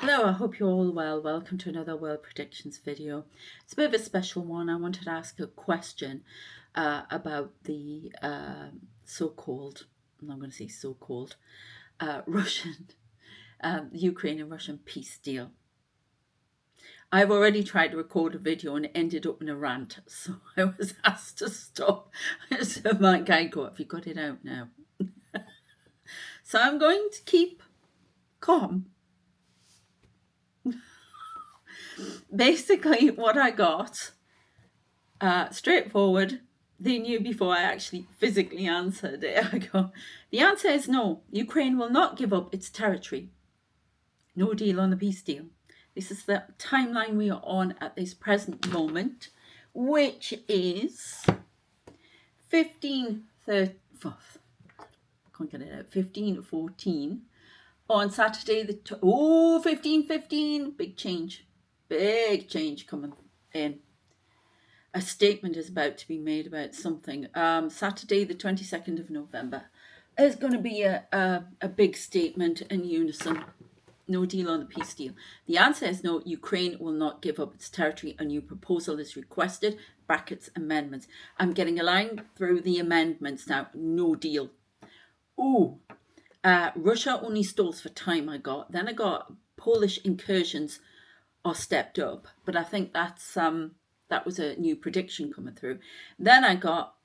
Hello, I hope you're all well. Welcome to another World Predictions video. It's a bit of a special one. I wanted to ask a question about the so-called, I'm not going to say so-called, Russian, Ukraine and Russian peace deal. I've already tried to record a video and ended up in a rant, so I was asked to stop. So my guy go, have you got it out now? So I'm going to keep calm. Basically, what I got, straightforward. They knew before I actually physically answered it. I go, the answer is no. Ukraine will not give up its territory. No deal on the peace deal. This is the timeline we are on at this present moment, which is 15:14 on Saturday. 15:15. Big change coming in. A statement is about to be made about something. Saturday, the 22nd of November, is going to be a big statement in unison. No deal on the peace deal. The answer is no. Ukraine will not give up its territory. A new proposal is requested. Brackets amendments. I'm getting a line through the amendments now. No deal. Russia only stalls for time. Then I got Polish incursions are stepped up, but I think that's that was a new prediction coming through. Then I got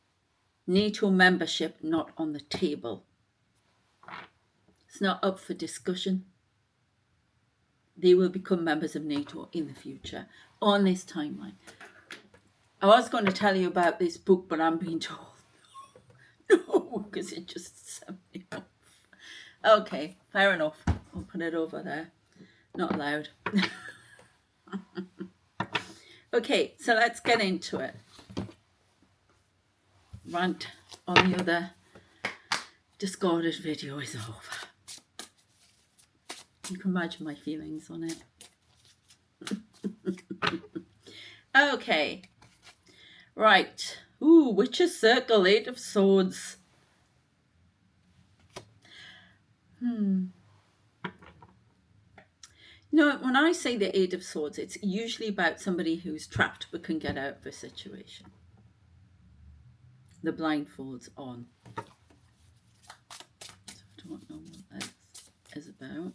NATO membership not on the table. It's not up for discussion. They will become members of NATO in the future on this timeline. I was going to tell you about this book, but I'm being told no, because it just set me off. Okay, fair enough. I'll put it over there. Not allowed. Okay, so let's get into it. Rant on the other discarded video is over. You can imagine my feelings on it. Okay. Right. Ooh, Witch's Circle, 8 of Swords. When I say the 8 of Swords, it's usually about somebody who's trapped but can get out of a situation. The blindfold's on. So I don't know what that is about.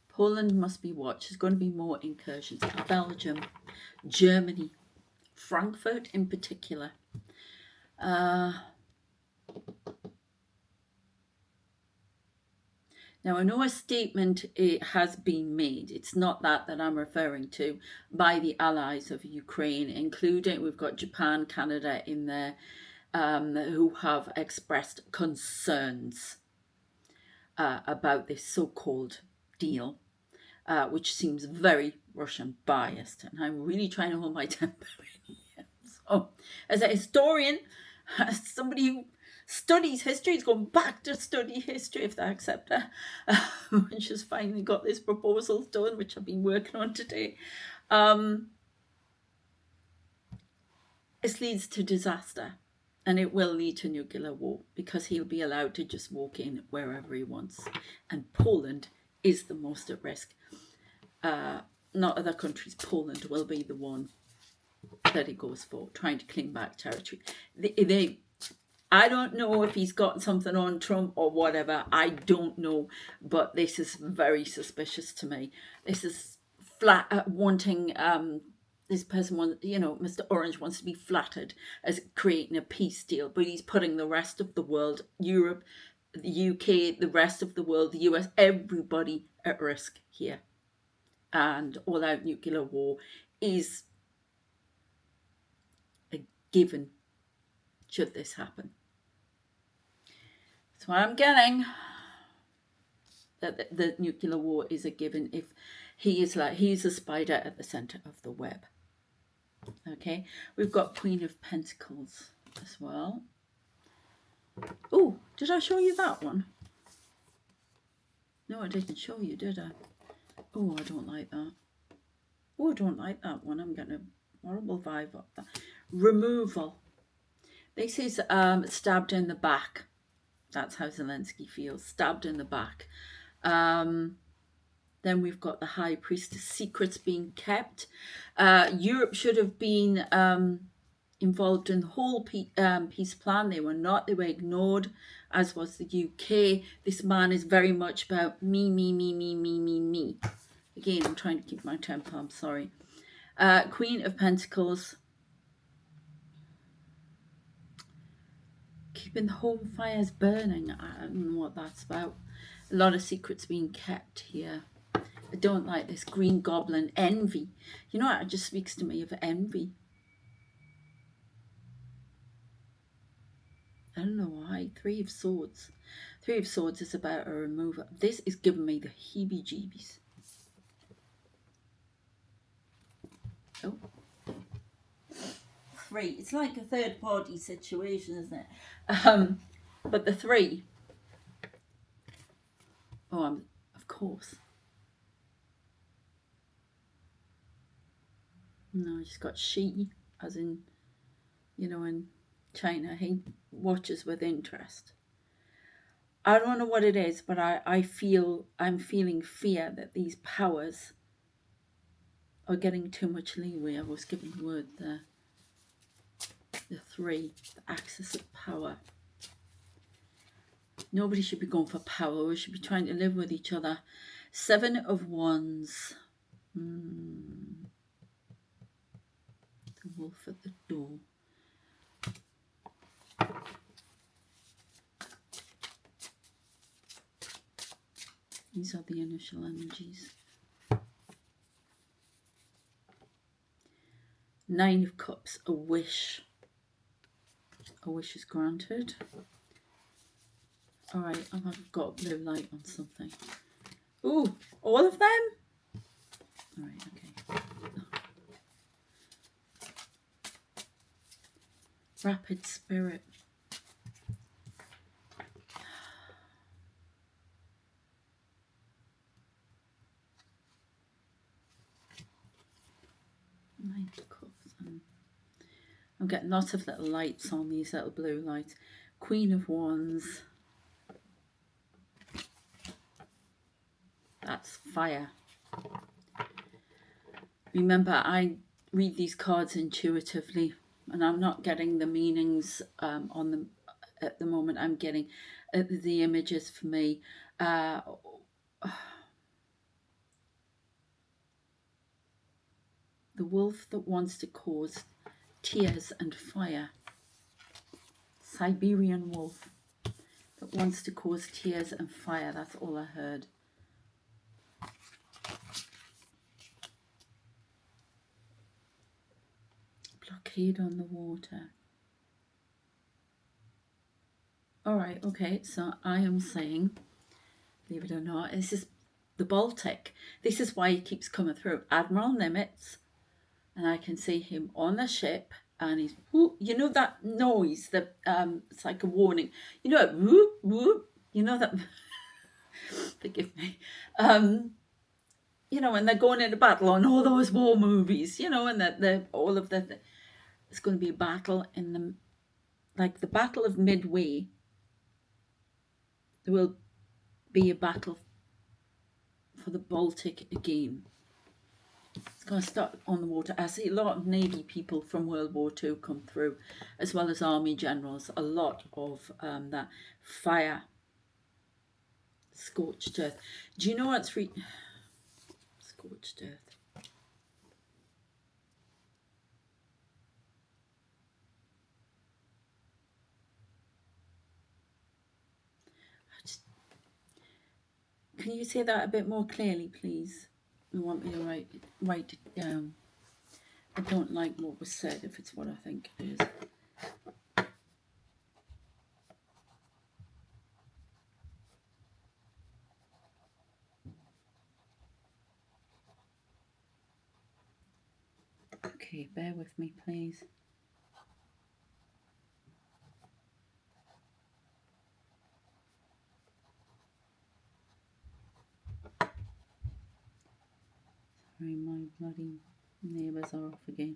Poland must be watched. There's going to be more incursions. Belgium, Germany, Frankfurt in particular. Now, I know a statement has been made. It's not that I'm referring to, by the allies of Ukraine, including, we've got Japan, Canada in there, who have expressed concerns about this so-called deal, which seems very Russian biased. And I'm really trying to hold my temper in here. So, as a historian, as somebody who studies history, it's going back to study history, if they accept it, which has finally got this proposal done, which I've been working on today. This leads to disaster, and it will lead to nuclear war, because he'll be allowed to just walk in wherever he wants. And Poland is the most at risk. Not other countries. Poland will be the one that he goes for, trying to claim back territory. I don't know if he's got something on Trump or whatever. I don't know, but this is very suspicious to me. This is flat wanting. This person wants, Mr. Orange wants to be flattered as creating a peace deal, but he's putting the rest of the world, Europe, the UK, the rest of the world, the US, everybody at risk here. And all-out nuclear war is a given should this happen. So I'm getting that the nuclear war is a given if he's a spider at the center of the web. Okay, we've got Queen of Pentacles as well. Oh, did I show you that one? No, I didn't show you, did I? Oh, I don't like that. Oh, I don't like that one. I'm getting a horrible vibe up there. Removal. This is stabbed in the back. That's how Zelensky feels, stabbed in the back. Then we've got the High Priestess, secrets being kept. Europe should have been involved in the whole peace plan. They were not. They were ignored, as was the UK. This man is very much about me, me, me, me, me, me, me. Again, I'm trying to keep my temper. I'm sorry. Queen of Pentacles. Keeping the home fires burning. I don't know what that's about. A lot of secrets being kept here. I don't like this Green Goblin. Envy. You know what? It just speaks to me of envy. I don't know why. Three of Swords. Three of Swords is about a remover. This is giving me the heebie-jeebies. Oh. Three. It's like a third party situation, isn't it? But the three. Oh, of course. No, I just got she, as in, you know, in China, he watches with interest. I don't know what it is, but I'm feeling fear that these powers are getting too much leeway. I was given the word there. The three, the axis of power. Nobody should be going for power. We should be trying to live with each other. Seven of Wands. The wolf at the door. These are the initial energies. Nine of Cups, a wish. A wish is granted. All right, I've got a blue light on something. Ooh, all of them? All right, okay. Rapid Spirit. Nine of Cups. I'm getting lots of little lights on these little blue lights. Queen of Wands. That's fire. Remember, I read these cards intuitively, and I'm not getting the meanings on them at the moment. I'm getting the images for me. The wolf that wants to cause tears and fire. Siberian wolf that wants to cause tears and fire. That's all I heard. Blockade on the water. All right, okay, so I am saying, believe it or not, this is the Baltic. This is why he keeps coming through. Admiral Nimitz, and I can see him on the ship, and he's, whoop, you know that noise that it's like a warning. You know, whoop, whoop, you know that, forgive me. You know, when they're going into battle on all those war movies, you know, and it's going to be a battle in the, like the Battle of Midway. There will be a battle for the Baltic again. It's going to start on the water. I see a lot of Navy people from World War II come through, as well as Army generals. A lot of that fire, scorched earth. Do you know what's scorched earth? Can you say that a bit more clearly, please? You want me to write it down? I don't like what was said if it's what I think it is. Okay, bear with me, please. Sorry, my bloody neighbours are off again.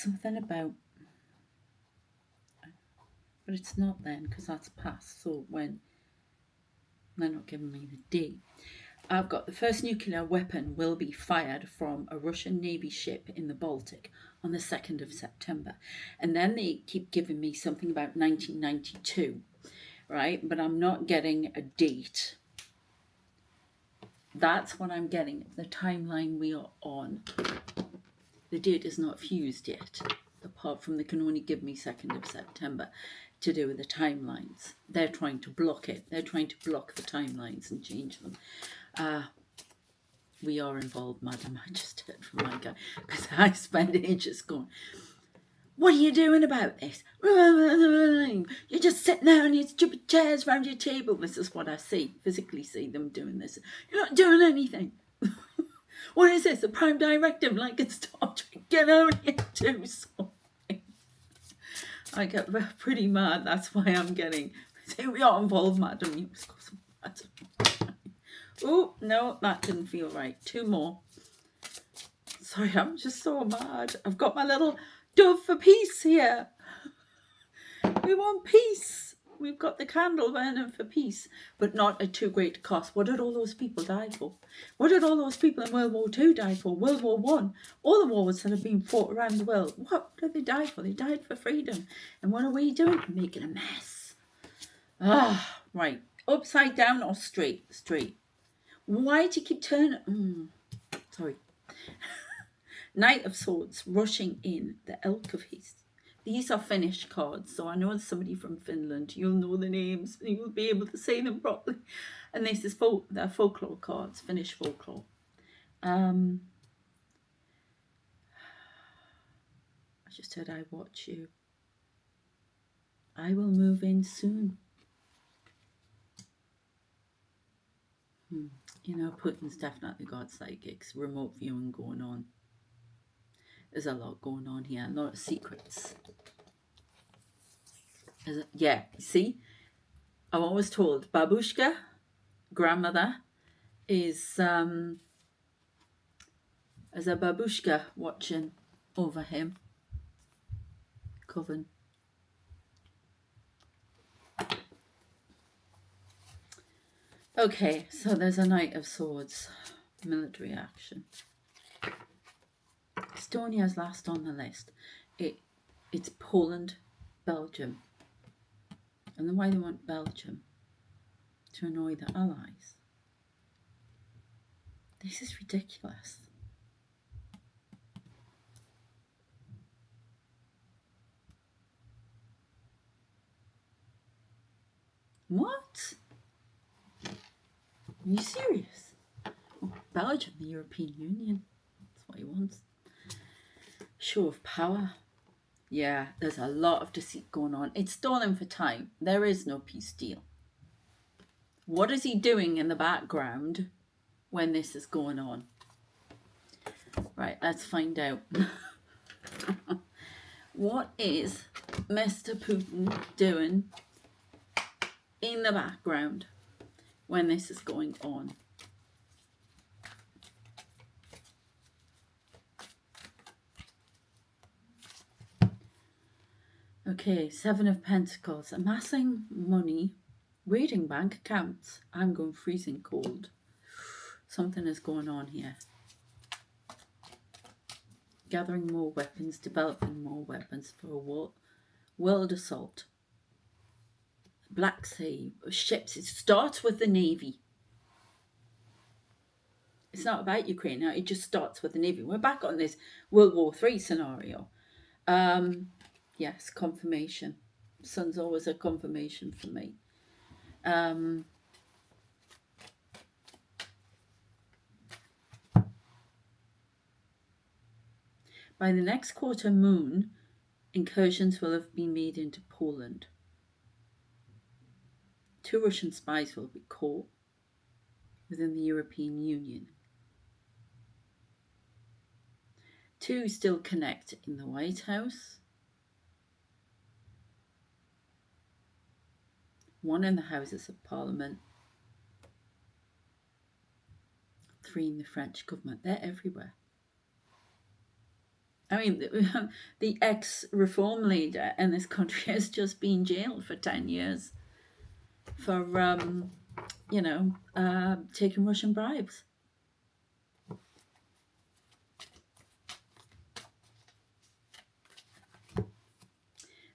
something about, but it's not then because that's past. So when they're not giving me the date. I've got the first nuclear weapon will be fired from a Russian Navy ship in the Baltic on the 2nd of September. And then they keep giving me something about 1992, right? But I'm not getting a date. That's what I'm getting, the timeline we are on. The date is not fused yet, apart from they can only give me 2nd of September to do with the timelines. They're trying to block it. They're trying to block the timelines and change them. We are involved, madam. I just heard from my guy because I spent ages going, what are you doing about this? You're just sitting there on your stupid chairs around your table. This is what I see, physically see them doing this. You're not doing anything. What is this? A prime directive like in Star Trek? Get out here, do something. I get pretty mad. That's why I'm getting. Say we are involved, madam. You must go some. Oh, no, that didn't feel right. 2 more. Sorry, I'm just so mad. I've got my little dove for peace here. We want peace. We've got the candle burning for peace, but not at too great cost. What did all those people die for? What did all those people in World War II die for? World War One, all the wars that have been fought around the world. What did they die for? They died for freedom. And what are we doing? Making a mess. Right. Upside down or straight? Straight. Why do you keep turning? Sorry. Knight of Swords, rushing in, the Elk of Haste. These are Finnish cards, so I know it's somebody from Finland. You'll know the names, and you'll be able to say them properly. And this is they're folklore cards, Finnish folklore. I just heard I watch you. I will move in soon. You know, Putin's definitely got psychics, remote viewing going on. There's a lot going on here, a lot of secrets. Yeah, see? I'm always told babushka, grandmother, is as a babushka watching over him. Coven. Okay, so there's a Knight of Swords, military action. Estonia's last on the list. It's Poland, Belgium. And then why they want Belgium? To annoy the Allies. This is ridiculous. What? Are you serious? Oh, Belgium, the European Union. That's what he wants. Show of power. Yeah, there's a lot of deceit going on. It's stalling for time. There is no peace deal. What is he doing in the background when this is going on? Right, let's find out. What is Mr. Putin doing in the background when this is going on? Okay, 7 of Pentacles. Amassing money, raiding bank accounts. I'm going freezing cold. Something is going on here. Gathering more weapons, developing more weapons for a world assault. Black Sea, ships. It starts with the Navy. It's not about Ukraine now. It just starts with the Navy. We're back on this World War III scenario. Yes, confirmation. Sun's always a confirmation for me. By the next quarter moon, incursions will have been made into Poland. 2 Russian spies will be caught within the European Union. 2 still connect in the White House. 1 in the Houses of Parliament. 3 in the French government. They're everywhere. I mean, the ex-reform leader in this country has just been jailed for 10 years for, taking Russian bribes.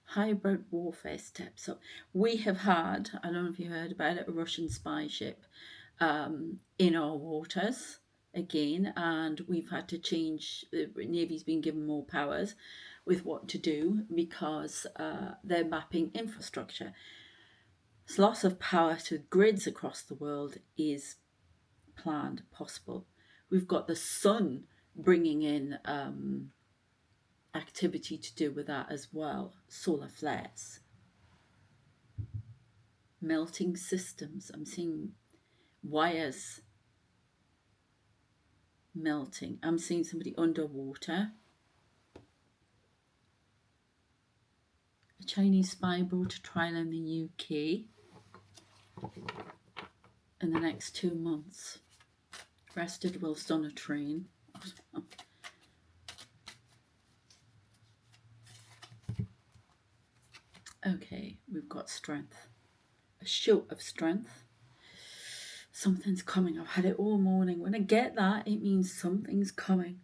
Hybrid warfare steps up. We have had, I don't know if you heard about it, a Russian spy ship in our waters again, and we've had to change. The Navy's been given more powers with what to do because they're mapping infrastructure. This loss of power to grids across the world is planned, possible. We've got the sun bringing in activity to do with that as well. Solar flares, melting systems. I'm seeing wires melting. I'm seeing somebody underwater. A Chinese spy brought to trial in the UK in the next 2 months. Arrested whilst on a train. Okay, we've got strength. A show of strength. Something's coming. I've had it all morning. When I get that, it means something's coming.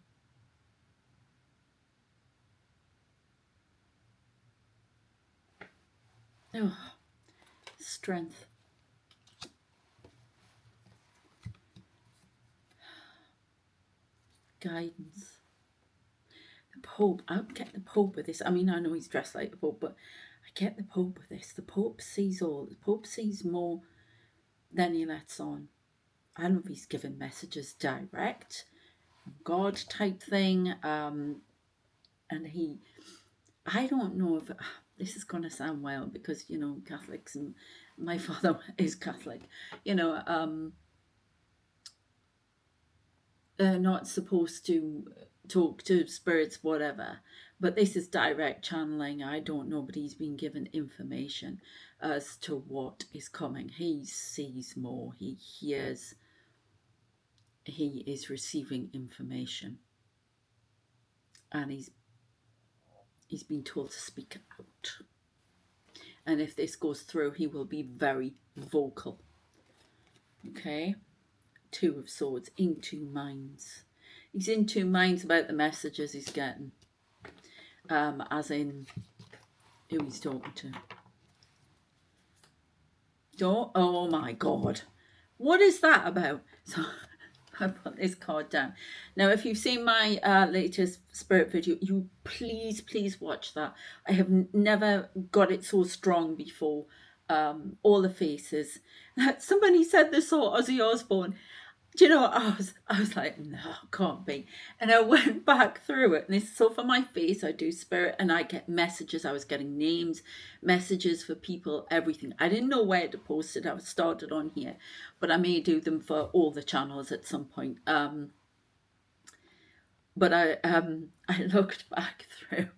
Oh, strength. Guidance. The Pope. I would get the Pope with this. I mean, I know he's dressed like the Pope, but I get the Pope with this. The Pope sees all. The Pope sees more than he lets on. I don't know if he's giving messages direct, God type thing, and I don't know if this is going to sound wild because, Catholics, and my father is Catholic, they're not supposed to talk to spirits, whatever, but this is direct channeling. I don't know, but he's been given information as to what is coming. He sees more, he hears, he is receiving information, and he's been told to speak out. And if this goes through, he will be very vocal. Okay? 2 of Swords, in 2 minds. He's in 2 minds about the messages he's getting. As in who he's talking to. Oh my God. What is that about? So I put this card down. Now, if you've seen my latest spirit video, you please watch that. I have never got it so strong before. All the faces. Somebody said they saw Ozzy Osbourne. Do you know what? I was like, no, can't be. And I went back through it. And this, so for my face, I do spirit and I get messages. I was getting names, messages for people, everything. I didn't know where to post it. I started on here, but I may do them for all the channels at some point. But I looked back through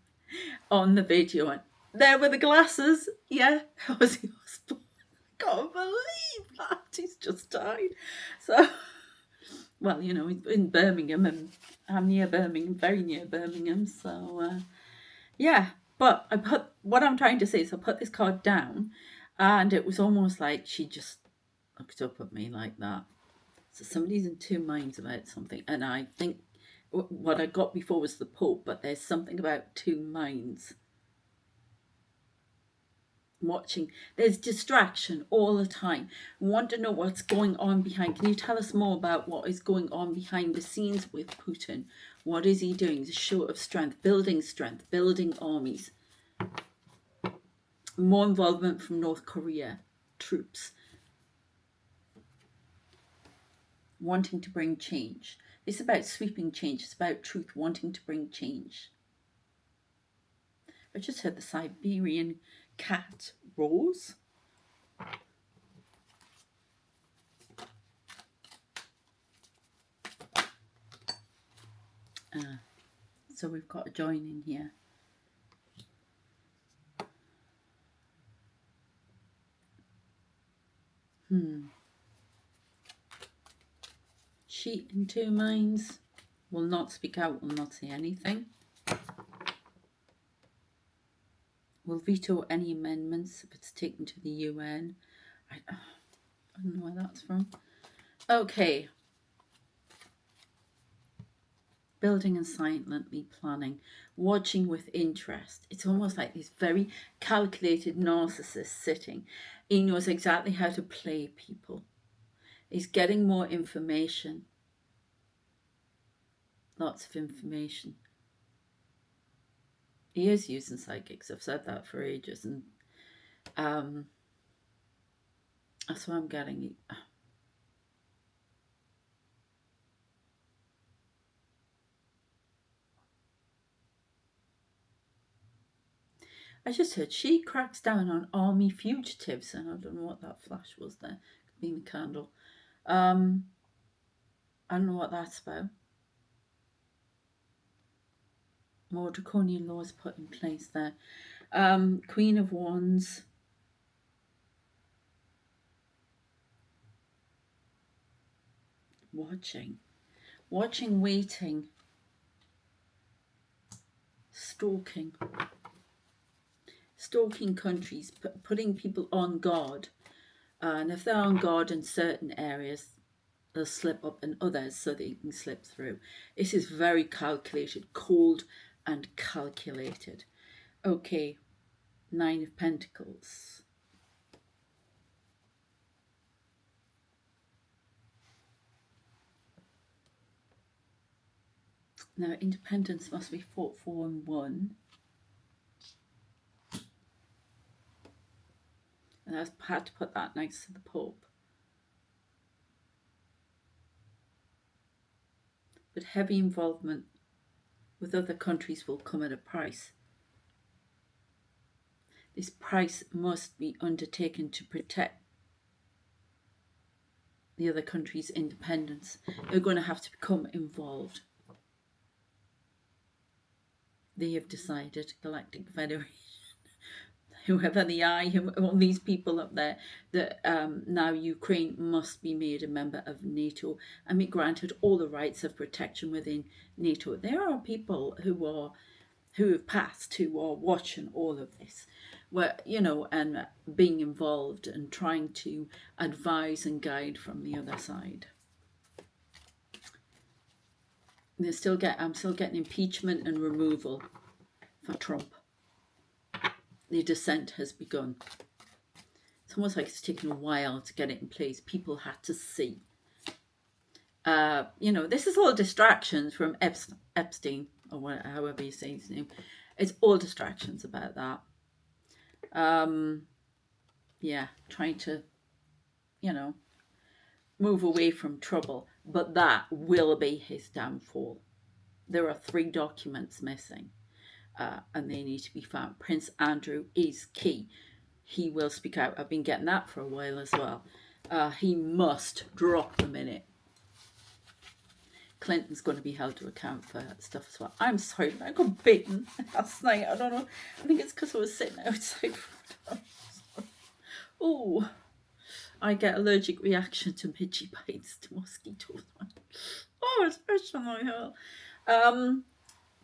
on the video and there were the glasses. Yeah, Ozzy Osbourne. I can't believe that. He's just died. So... Well, he's in Birmingham, and I'm near Birmingham, very near Birmingham. So, yeah. But what I'm trying to say is I put this card down, and it was almost like she just looked up at me like that. So somebody's in 2 minds about something. And I think what I got before was the Pope, but there's something about 2 minds. Watching, there's distraction all the time. Want to know what's going on behind. Can you tell us more about what is going on behind the scenes with Putin? What is he doing? The show of strength, building armies. More involvement from North Korea troops wanting to bring change. It's about sweeping change. It's about truth, wanting to bring change. I just heard the Siberian cat roars. So we've got a join in here. She in 2 minds will not speak out, will not say anything. will veto any amendments if it's taken to the UN. I don't know where that's from. Okay. Building and silently planning, watching with interest. It's almost like this very calculated narcissist sitting. He knows exactly how to play people. He's getting more information. Lots of information. He is using psychics. I've said that for ages. And that's what I'm getting. I just heard she cracks down on army fugitives, and I don't know what that flash was there. Could be the candle. I don't know what that's about. More draconian laws put in place there. Queen of Wands. Watching, waiting, stalking countries, putting people on guard. And if they're on guard in certain areas, they'll slip up in others so that you can slip through. This is very calculated, cold and calculated. Okay, 9 of Pentacles. Now, independence must be fought for and won. And I've had to put that next to the Pope. But heavy involvement with other countries will come at a price. This price must be undertaken to protect the other country's independence. They're going to have to become involved. They have decided, Galactic Federation, whoever they are, all these people up there, that now Ukraine must be made a member of NATO and be granted all the rights of protection within NATO. There are people who have passed, who are watching all of this, and being involved and trying to advise and guide from the other side. I'm still getting impeachment and removal for Trump. The descent has begun. It's almost like it's taken a while to get it in place. People had to see. This is all distractions from Epstein, or whatever, however you say his name. It's all distractions about that. Trying to, move away from trouble. But that will be his downfall. There are 3 documents missing, and they need to be found. Prince Andrew is key. He will speak out. I've been getting that for a while as well. He must drop the minute. Clinton's going to be held to account for stuff as well. I'm sorry, I got bitten last night. I don't know. I think it's because I was sitting outside. Oh, I get allergic reaction to midgie bites, to mosquitoes. Oh, it's fresh on my hair.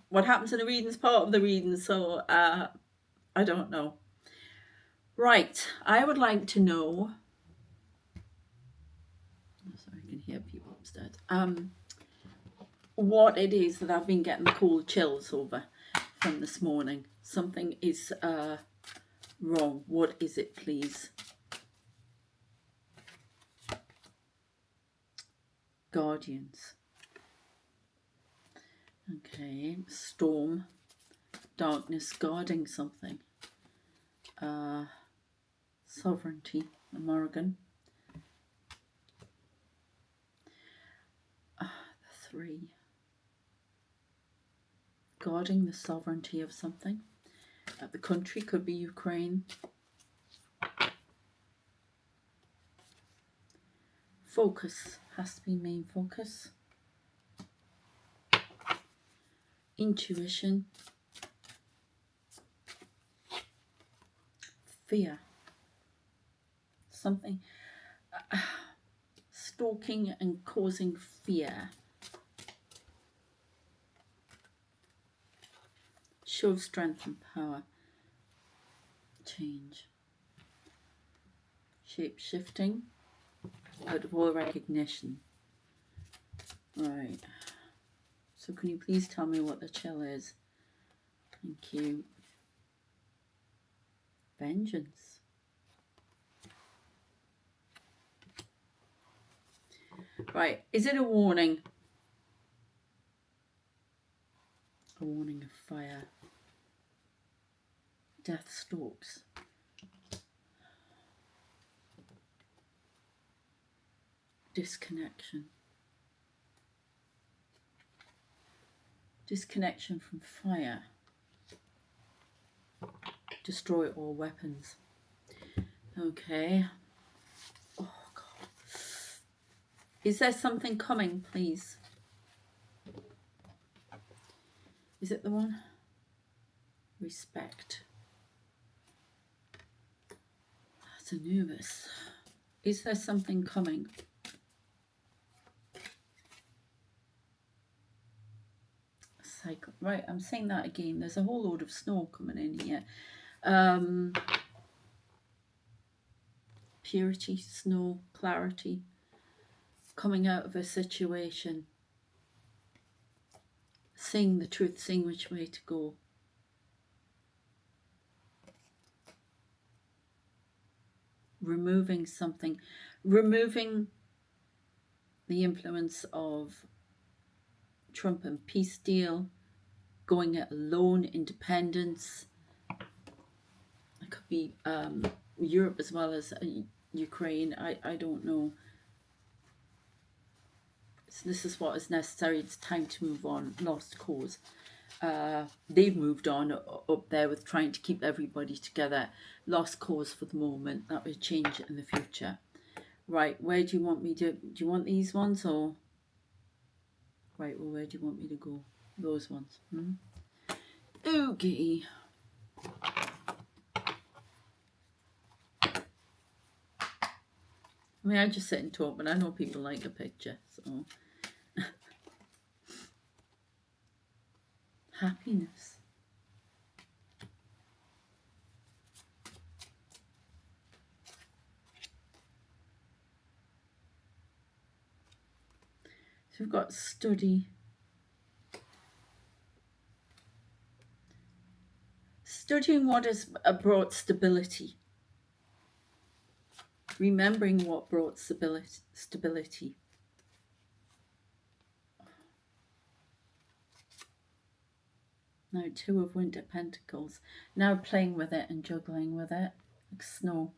What happens in the reading is part of the reading, so I don't know. Right, I would like to know. Oh, sorry, I can hear people upstairs. What it is that I've been getting the cold chills over from this morning. Something is wrong. What is it, please? Guardians. Okay, storm, darkness guarding something. Sovereignty, the Morrigan. The 3. Guarding the sovereignty of something. The country could be Ukraine. Focus has to be main focus. Intuition. Fear. Something. Stalking and causing fear. Show strength and power. change. Shape-shifting out of all recognition. Right. So can you please tell me what the chill is? Thank you. Vengeance. Right. Is it a warning? A warning of fire. Death stalks. Disconnection. Disconnection from fire. Destroy all weapons. Okay. Oh, God. Is there something coming, please? Is it the one? Respect. That's Anubis. Is there something coming? Cycle. Right, I'm saying that again. There's a whole load of snow coming in here. Purity, snow, clarity. Coming out of a situation. Seeing the truth, seeing which way to go. Removing something. Removing the influence of Trump and peace deal. Going it alone, independence. It could be Europe as well as Ukraine. I don't know. So this is what is necessary. It's time to move on. Lost cause. They've moved on up there with trying to keep everybody together. Lost cause for the moment. That will change in the future. Right, where do you want me to... Do you want these ones or... Right, well, where do you want me to go? Those ones. Okay. I mean, I just sit and talk, but I know people like a picture, so... Happiness. So we've got study. Studying what has brought stability. Remembering what brought stability. Now 2 of Winter Pentacles. Now playing with it and juggling with it. Like snow.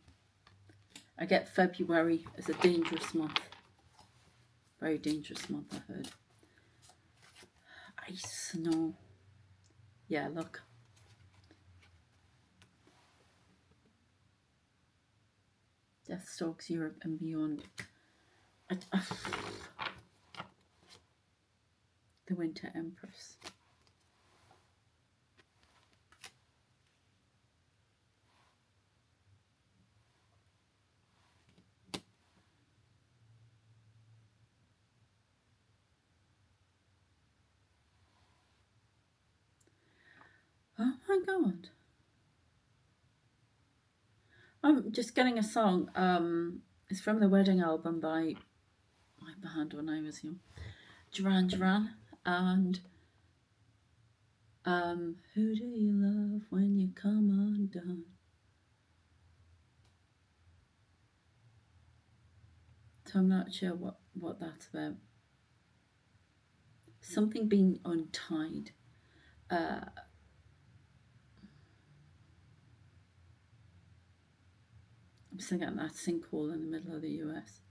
I get February as a dangerous month. Very dangerous month, I heard. Ice, snow. Yeah, look. Death stalks Europe and beyond. The Winter Empress. Oh my God. I'm just getting a song. It's from the wedding album by my band when I was young. Duran. And who do you love when you come undone? So I'm not sure what that's about. Something being untied. I'm still getting that sinkhole in the middle of the US.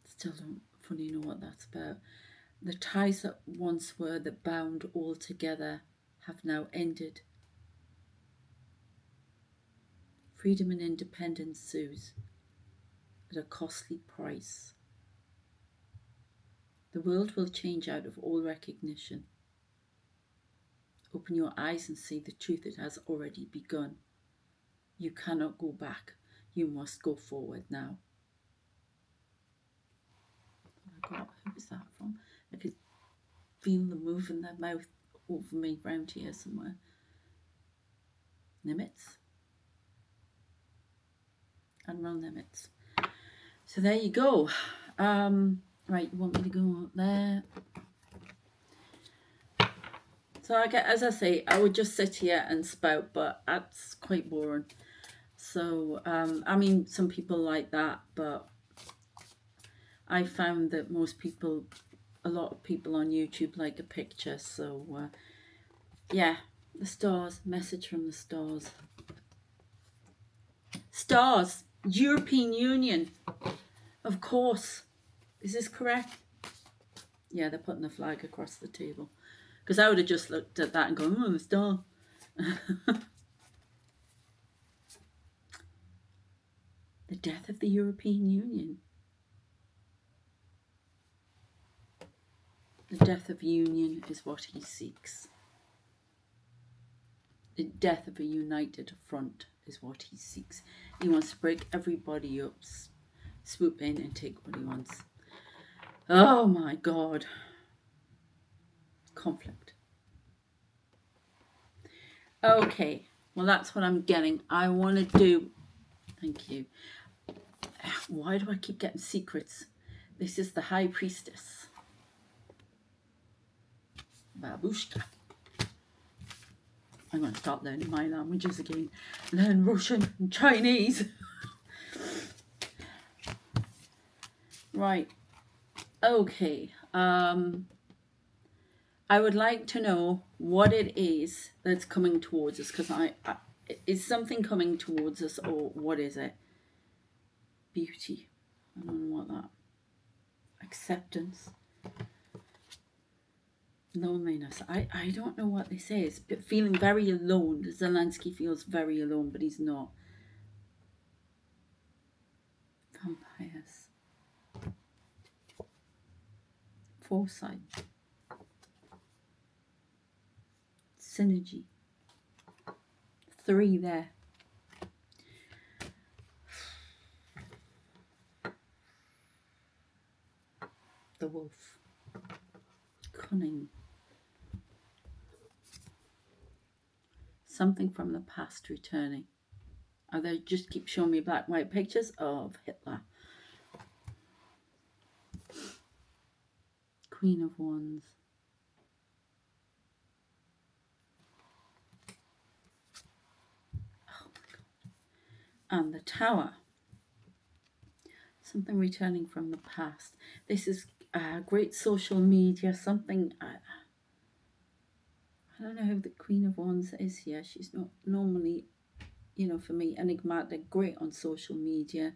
Still don't fully know what that's about. The ties that once were that bound all together have now ended. Freedom and independence sues at a costly price. The world will change out of all recognition. Open your eyes and see the truth. It has already begun. You cannot go back. You must go forward now. Oh my God, who is that from? I could feel them moving their mouth over me round here somewhere. Nimitz. Admiral Nimitz. So there you go. Right, you want me to go up there? So as I say, I would just sit here and spout, but that's quite boring. So, I mean, some people like that, but I found that a lot of people on YouTube like a picture. So, yeah, the stars, message from the stars. Stars, European Union, of course. Is this correct? Yeah, they're putting the flag across the table. Because I would have just looked at that and gone, oh, the star. The death of the European Union. The death of union is what he seeks. The death of a united front is what he seeks. He wants to break everybody up, swoop in and take what he wants. Oh my God. Conflict. Okay, well that's what I'm getting. I want to do... Thank you. Why do I keep getting secrets? This is the High Priestess. Babushka. I'm going to start learning my languages again. Learn Russian and Chinese. Right. Okay. I would like to know what it is that's coming towards us, because is something coming towards us, or what is it? Beauty. I don't know what that. Acceptance. Loneliness. I don't know what this is, but feeling very alone. Zelensky feels very alone, but he's not. Vampires. Foresight. Synergy. 3 there. The wolf. Cunning. Something from the past returning. Are they just keep showing me black and white pictures of Hitler? Queen of Wands. Oh my God. And the Tower. Something returning from the past. This is great social media. Something... I don't know who the Queen of Wands is here. She's not normally, for me, enigmatic, great on social media,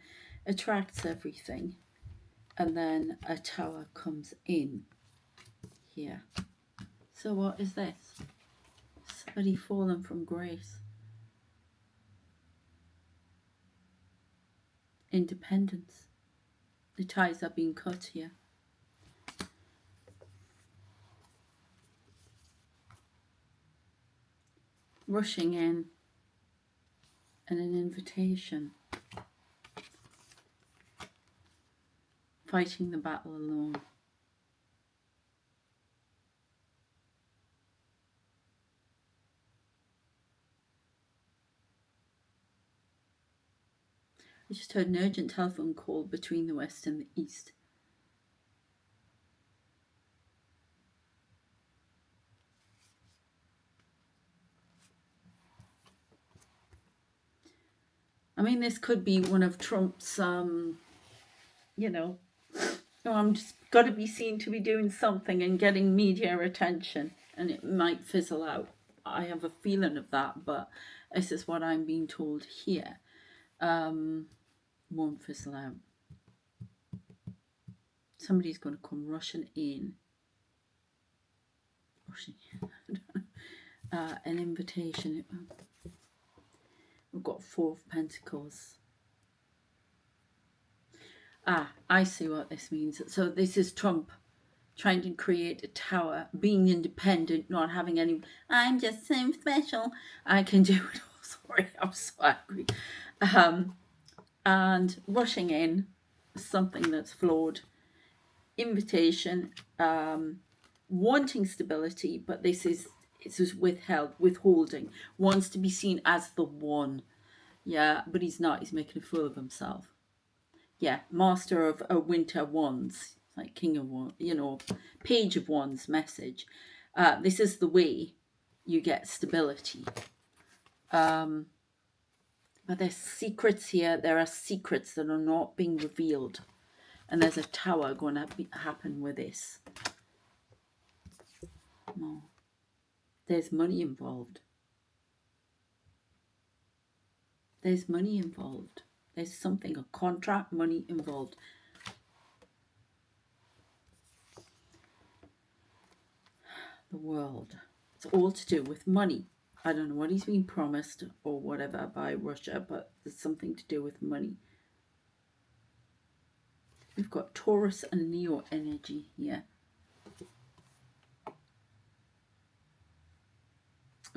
attracts everything. And then a tower comes in here. So what is this? Somebody fallen from grace. Independence. The ties are being cut here. Rushing in, and an invitation. Fighting the battle alone. I just heard an urgent telephone call between the West and the East. I mean, this could be one of Trump's, I'm just got to be seen to be doing something and getting media attention, and it might fizzle out. I have a feeling of that, but this is what I'm being told here. Won't fizzle out. Somebody's going to come rushing in. An invitation. We've got 4 of Pentacles. I see what this means. So this is Trump trying to create a tower, being independent, not having any, I'm just so special, I can do it all. Sorry, I'm so angry. And rushing in, something that's flawed. Invitation, wanting stability, but this is It's just withholding, wants to be seen as the one. Yeah, but he's not. He's making a fool of himself. Yeah, Master of Winter Wands, like King of Wands, Page of Wands message. This is the way you get stability. But there's secrets here. There are secrets that are not being revealed. And there's a tower going to happen with this. Oh. There's money involved. There's money involved. There's something, a contract, money involved. The world. It's all to do with money. I don't know what he's been promised or whatever by Russia, but there's something to do with money. We've got Taurus and Leo energy here.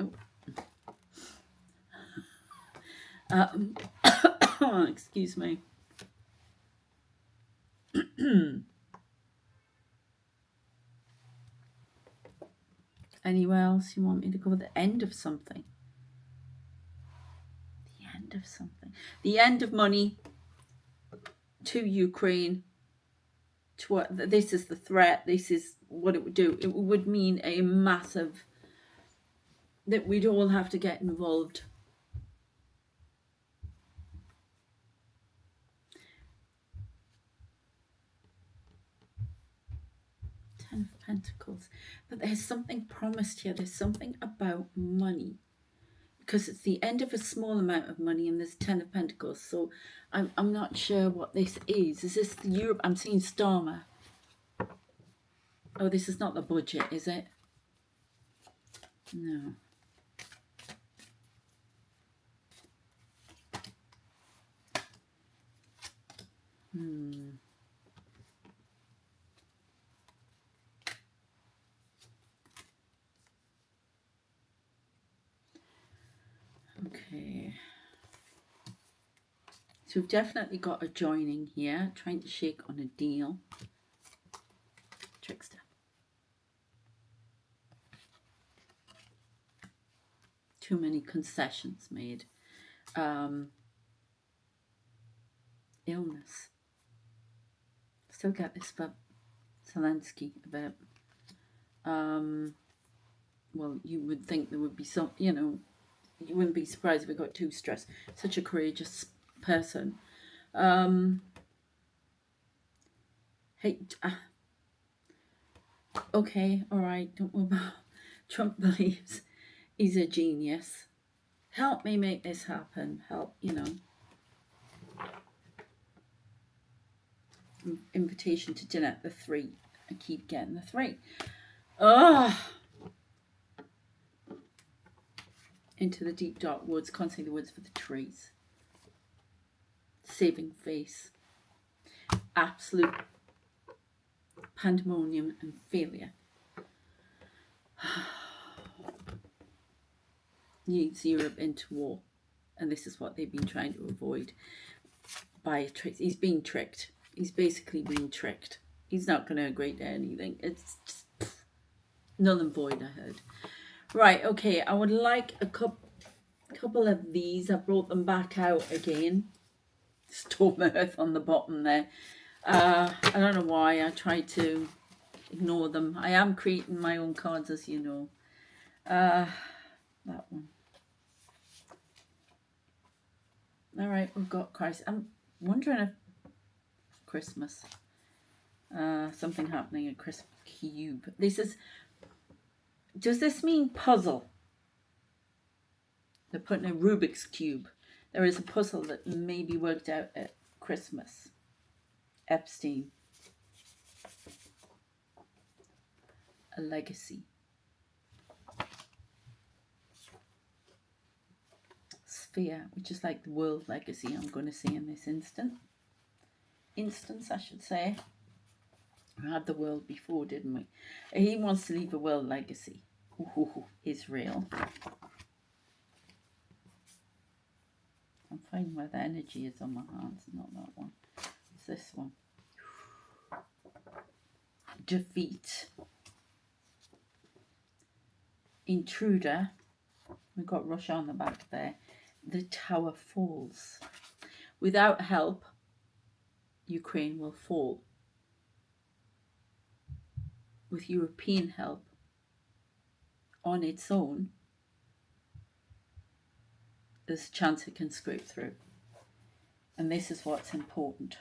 Oh. Excuse me. Anywhere else you want me to go? The end of something. The end of something. The end of money to Ukraine. To what? This is the threat. This is what it would do. It would mean a massive, that we'd all have to get involved. Ten of Pentacles. But there's something promised here. There's something about money. Because it's the end of a small amount of money and there's 10 of Pentacles. So I'm not sure what this is. Is this the Europe? I'm seeing Starmer. Oh, this is not the budget, is it? No. Okay. So we've definitely got a joining here, trying to shake on a deal. Trickster. Too many concessions made. Illness. Still get this about Zelensky about. Well, you would think there would be some, you wouldn't be surprised if we got too stressed. Such a courageous person. Hey, okay, all right, don't worry about. Trump believes he's a genius. Help me make this happen. Help, Invitation to dinner, the 3. I keep getting the 3. Oh. Into the deep dark woods, constantly the woods for the trees. Saving face. Absolute pandemonium and failure. Leads Europe into war. And this is what they've been trying to avoid by a trick. He's being tricked. He's basically being tricked. He's not going to agree to anything. It's just null and void, I heard. Right, okay. I would like a couple of these. I brought them back out again. Storm Earth on the bottom there. I don't know why I tried to ignore them. I am creating my own cards, as you know. That one. All right, we've got Christ. I'm wondering if Christmas. Something happening at Christmas Cube. Does this mean puzzle? They're putting a Rubik's Cube. There is a puzzle that may be worked out at Christmas. Epstein. A legacy. Sphere, which is like the world legacy, I'm going to say in this instance, I should say. We had the world before, didn't we? He wants to leave a world legacy. Ooh, Israel. I'm finding where the energy is on my hands, not that one. It's this one. Defeat. intruder. We've got Russia on the back there. The tower falls. Without help, Ukraine will fall. With European help, on its own, there's a chance it can scrape through. And this is what's important.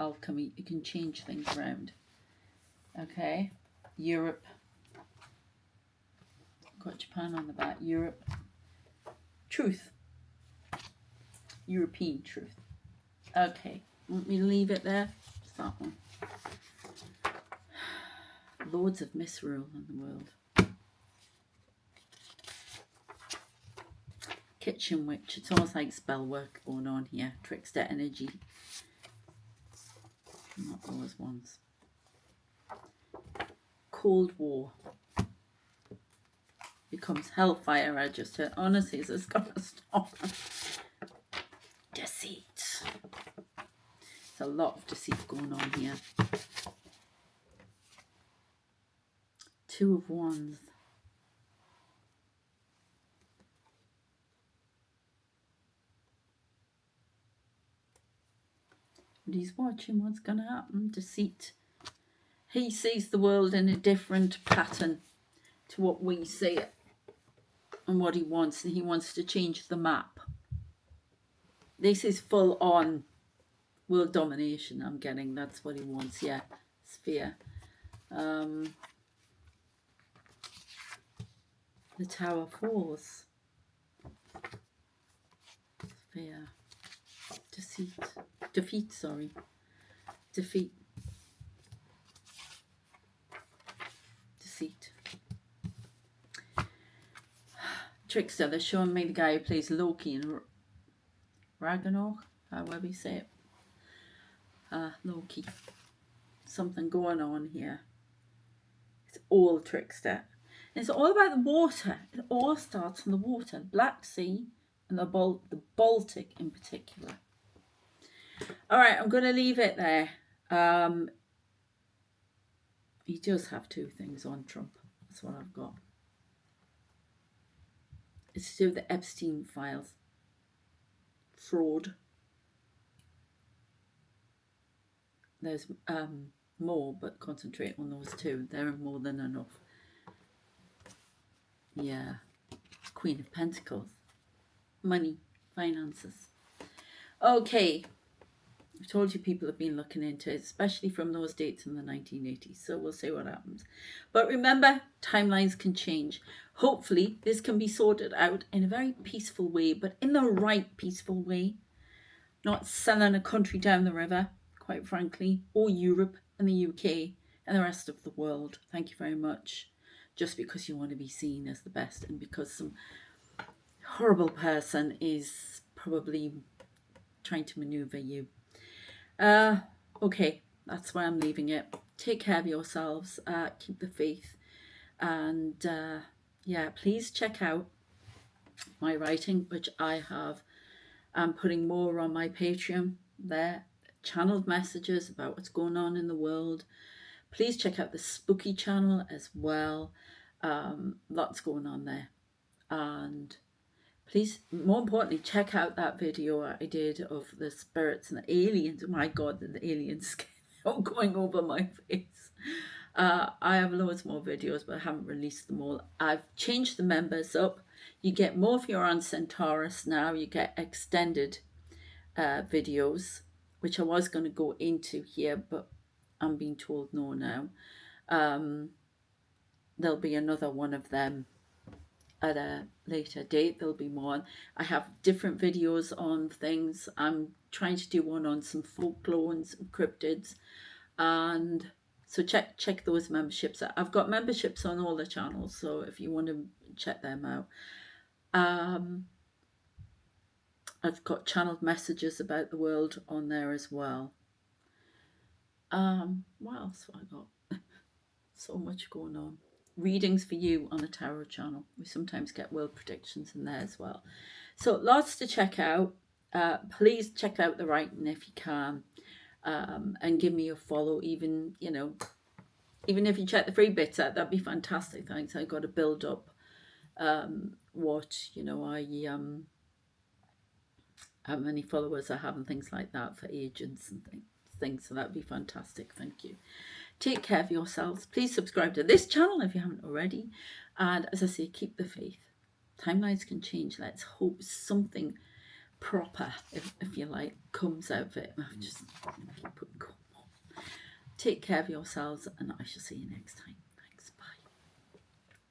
Alchemy, it can change things around. Okay, Europe. Got Japan on the back. Europe. Truth. European truth. Okay, want me to leave it there? It's that one. Loads of misrule in the world. Kitchen witch. It's almost like spell work going on here. Trickster energy. Not those ones. Cold War. Becomes hellfire. I just said, honestly, is this gonna stop? Deceit. There's a lot of deceit going on here. Two of Wands. And he's watching what's going to happen. Deceit. He sees the world in a different pattern to what we see it and what he wants. And he wants to change the map. This is full on world domination, I'm getting. That's what he wants. Yeah. Sphere. The tower falls. Sphere. Deceit. Defeat, sorry. Defeat. Deceit. Trickster, they're showing me the guy who plays Loki in Ragnarok, however you say it. Loki. Something going on here. It's all trickster. And it's all about the water. It all starts in the water. Black Sea and the Baltic in particular. All right, I'm going to leave it there. He does have two things on Trump. That's what I've got. It's to do with the Epstein files. Fraud. There's more, but concentrate on those two. They're more than enough. Yeah. Queen of Pentacles. Money. Finances. Okay. I've told you people have been looking into it, especially from those dates in the 1980s. So we'll see what happens. But remember, timelines can change. Hopefully, this can be sorted out in a very peaceful way, but in the right peaceful way. Not selling a country down the river, quite frankly, or Europe and the UK and the rest of the world. Thank you very much. Just because you want to be seen as the best and because some horrible person is probably trying to maneuver you. Okay, that's where I'm leaving it. Take care of yourselves. Keep the faith. And yeah, please check out my writing, which I have. I'm putting more on my Patreon there. Channeled messages about what's going on in the world. Please check out the Spooky channel as well. Lots going on there. And please, more importantly, check out that video I did of the spirits and the aliens. Oh my God, the aliens are going over my face. I have loads more videos, but I haven't released them all. I've changed the members up. You get more if you're on Centaurus now. You get extended videos, which I was going to go into here, but I'm being told no now. There'll be another one of them at a later date. There'll be more. I have different videos on things. I'm trying to do one on some folklore and some cryptids, and so check those memberships out. I've got memberships on all the channels, so if you want to check them out. I've got channeled messages about the world on there as well. What else have I got? So much going on. Readings for you on the tarot channel. We sometimes get world predictions in there as well. So lots to check out. Please check out the writing if you can, and give me a follow. Even, you know, Even if you check the free bits out, that'd be fantastic. Thanks. I got to build up what, you know, how many followers I have and things like that for agents and things. So that'd be fantastic. Thank you. Take care of yourselves. Please subscribe to this channel if you haven't already. And as I say, keep the faith. Timelines can change. Let's hope something proper, if you like, comes out of it. I've just keep putting. Take care of yourselves, and I shall see you next time.